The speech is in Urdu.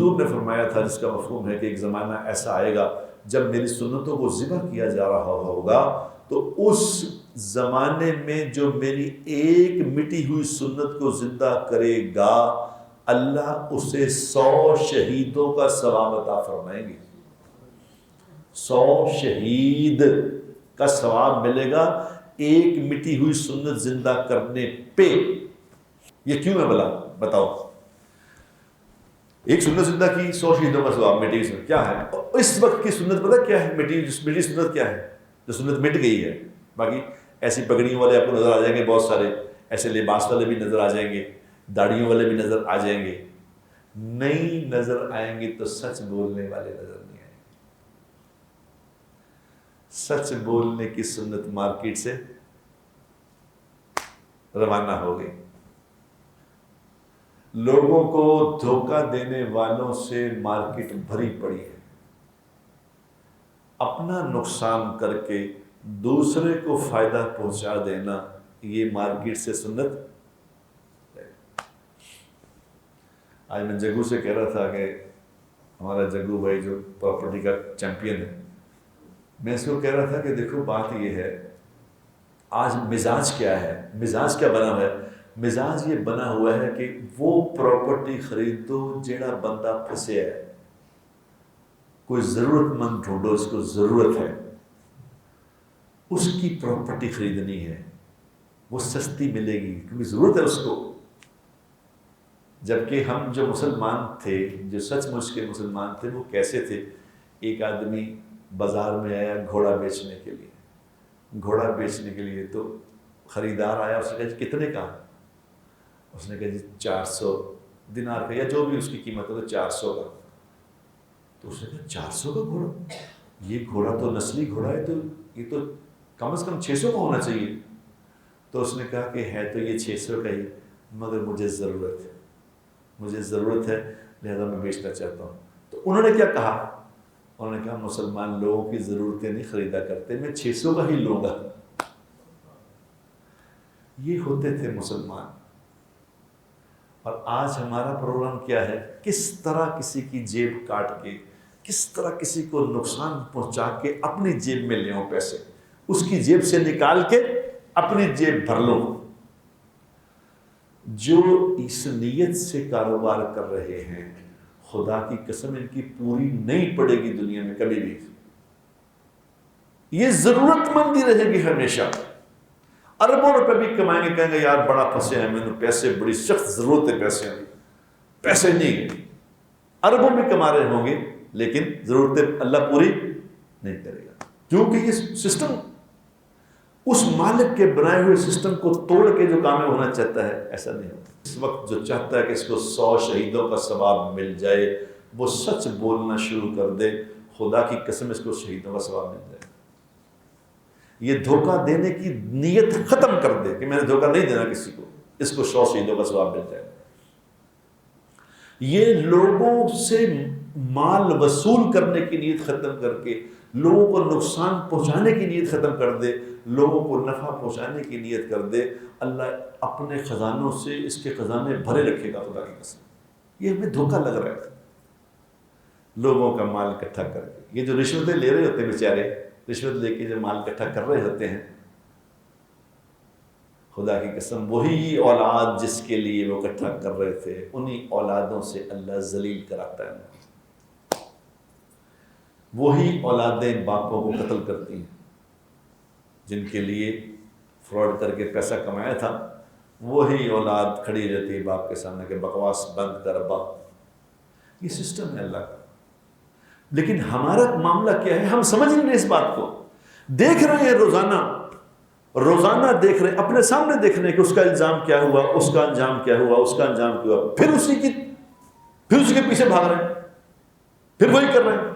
حضور نے فرمایا تھا، جس کا مفہوم ہے کہ ایک زمانہ ایسا آئے گا جب میری سنتوں کو ذبح کیا جا رہا ہوگا، تو اس زمانے میں جو میری ایک مٹی ہوئی سنت کو زندہ کرے گا، اللہ اسے 100 شہیدوں کا ثواب عطا فرمائیں گے۔ 100 شہید کا ثواب ملے گا ایک مٹی ہوئی سنت زندہ کرنے پہ۔ یہ کیوں ہے بھلا بتاؤ؟ ایک سنت زندہ کی 100 شہیدوں کا ثواب، مٹی سنت کیا ہے؟ اس وقت کی سنت پتہ کیا ہے؟ مٹی سنت کیا ہے؟ جو سنت مٹ گئی ہے۔ باقی ایسی پگڑیوں والے آپ کو نظر آ جائیں گے بہت سارے، ایسے لباس والے بھی نظر آ جائیں گے، داڑھیوں والے بھی نظر آ جائیں گے، نہیں نظر آئیں گے تو سچ بولنے والے نظر نہیں آئیں گے۔ سچ بولنے کی سنت مارکیٹ سے روانہ ہو گئی۔ لوگوں کو دھوکہ دینے والوں سے مارکیٹ بھری پڑی ہے۔ اپنا نقصان کر کے دوسرے کو فائدہ پہنچا دینا، یہ مارکیٹ سے سنت۔ آج میں جگو سے کہہ رہا تھا کہ ہمارا جگو بھائی جو پراپرٹی کا چیمپئن ہے، میں اس کو کہہ رہا تھا کہ دیکھو بات یہ ہے، آج مزاج کیا ہے، مزاج کیا بنا ہوا ہے؟ مزاج یہ بنا ہوا ہے کہ وہ پراپرٹی خرید دو جیڑا بندہ پھنسے ہے، کوئی ضرورت مند ڈھونڈو، اس کو ضرورت ہے، اس کی پراپرٹی خریدنی ہے، وہ سستی ملے گی کیونکہ ضرورت ہے اس کو۔ جبکہ ہم جو مسلمان تھے، جو سچ مچ کے مسلمان تھے، وہ کیسے تھے؟ ایک آدمی بازار میں آیا گھوڑا بیچنے کے لیے، گھوڑا بیچنے کے لیے تو خریدار آیا، اس نے کہا جی کتنے کا؟ اس نے کہا جی 400 دینار کا، یا جو بھی اس کی قیمت ہے، تو 400 کا۔ تو اس نے کہا 400 کا گھوڑا؟ یہ گھوڑا تو نسلی گھوڑا ہے، تو یہ تو کم از کم 600 کا ہونا چاہیے۔ تو اس نے کہا کہ ہے تو یہ 600 کا ہی، مگر مجھے ضرورت ہے، مجھے ضرورت ہے، لہذا میں بیچنا چاہتا ہوں۔ تو انہوں نے کیا کہا؟ انہوں نے کہا مسلمان لوگوں کی ضرورتیں نہیں خریدا کرتے، میں 600 کا ہی لوں گا۔ یہ ہوتے تھے مسلمان۔ اور آج ہمارا پروگرام کیا ہے؟ کس طرح کسی کی جیب کاٹ کے، کس طرح کسی کو نقصان پہنچا کے اپنی جیب میں لے پیسے، اس کی جیب سے نکال کے اپنی جیب بھر لو۔ جو اس نیت سے کاروبار کر رہے ہیں، خدا کی قسم ان کی پوری نہیں پڑے گی دنیا میں کبھی بھی۔ یہ ضرورت مندی رہے گی ہمیشہ۔ اربوں روپے بھی کمائیں گے، کہیں گے یار بڑا پھنسے ہیں، میں نے پیسے، بڑی سخت ضرورت ہے پیسے نہیں، اربوں میں کما رہے ہوں گے لیکن ضرورتیں اللہ پوری نہیں کرے گا، کیونکہ یہ سسٹم اس مالک کے بنائے ہوئے سسٹم کو توڑ کے جو کامیاب ہونا چاہتا ہے، ایسا نہیں ہوتا۔ اس وقت جو چاہتا ہے کہ اس کو 100 شہیدوں کا ثواب مل جائے، وہ سچ بولنا شروع کر دے، خدا کی قسم اس کو شہیدوں کا ثواب مل جائے۔ یہ دھوکہ دینے کی نیت ختم کر دے کہ میں نے دھوکہ نہیں دینا کسی کو، اس کو 100 شہیدوں کا ثواب مل جائے۔ یہ لوگوں سے مال وصول کرنے کی نیت ختم کر کے لوگوں کو نقصان پہنچانے کی نیت ختم کر دے، لوگوں کو نفع پہنچانے کی نیت کر دے، اللہ اپنے خزانوں سے اس کے خزانے بھرے رکھے گا خدا کی قسم۔ یہ ہمیں دھوکہ لگ رہا ہے لوگوں کا مال اکٹھا کر کے۔ یہ جو رشوتیں لے رہے ہوتے ہیں بیچارے، رشوت لے کے جو مال اکٹھا کر رہے ہوتے ہیں، خدا کی قسم وہی اولاد جس کے لیے وہ اکٹھا کر رہے تھے، انہی اولادوں سے اللہ ذلیل کراتا ہے۔ وہی اولادیں باپوں کو قتل کرتی ہیں، جن کے لیے فراڈ کر کے پیسہ کمایا تھا، وہی اولاد کھڑی رہتی ہے باپ کے سامنے کہ بکواس بند کر باپ۔ یہ سسٹم ہے اللہ کا۔ لیکن ہمارا معاملہ کیا ہے؟ ہم سمجھ نہیں رہے اس بات کو، دیکھ رہے ہیں روزانہ دیکھ رہے ہیں، اپنے سامنے دیکھ رہے ہیں کہ اس کا الزام کیا ہوا، اس کا انجام کیا ہوا، اس کا انجام کیا ہوا، پھر اسی کے پیچھے بھاگ رہے ہیں، پھر وہی کر رہے ہیں۔